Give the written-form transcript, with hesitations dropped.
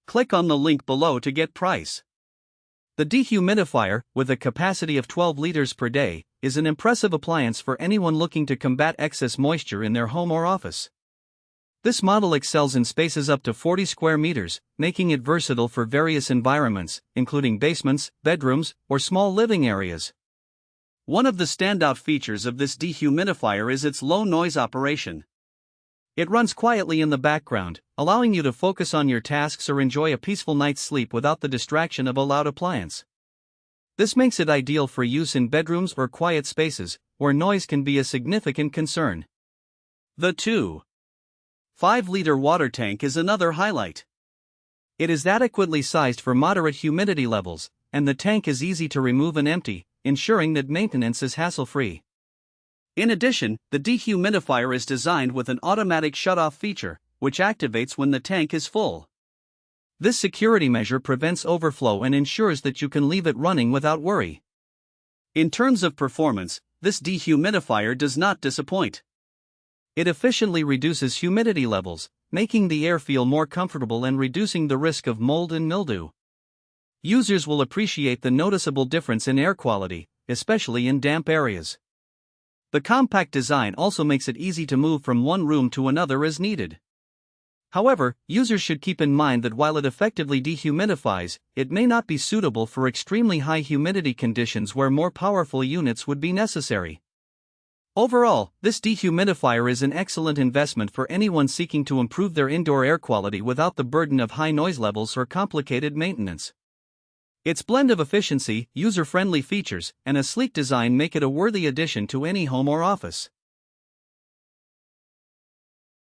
Click on the link below to get price. The dehumidifier, with a capacity of 12 liters per day, is an impressive appliance for anyone looking to combat excess moisture in their home or office. This model excels in spaces up to 40 square meters, making it versatile for various environments, including basements, bedrooms, or small living areas. One of the standout features of this dehumidifier is its low noise operation. It runs quietly in the background, allowing you to focus on your tasks or enjoy a peaceful night's sleep without the distraction of a loud appliance. This makes it ideal for use in bedrooms or quiet spaces, where noise can be a significant concern. The 2.5-liter water tank is another highlight. It is adequately sized for moderate humidity levels, and the tank is easy to remove and empty, ensuring that maintenance is hassle-free. In addition, the dehumidifier is designed with an automatic shut-off feature, which activates when the tank is full. This security measure prevents overflow and ensures that you can leave it running without worry. In terms of performance, this dehumidifier does not disappoint. It efficiently reduces humidity levels, making the air feel more comfortable and reducing the risk of mold and mildew. Users will appreciate the noticeable difference in air quality, especially in damp areas. The compact design also makes it easy to move from one room to another as needed. However, users should keep in mind that while it effectively dehumidifies, it may not be suitable for extremely high humidity conditions where more powerful units would be necessary. Overall, this dehumidifier is an excellent investment for anyone seeking to improve their indoor air quality without the burden of high noise levels or complicated maintenance. Its blend of efficiency, user-friendly features, and a sleek design make it a worthy addition to any home or office.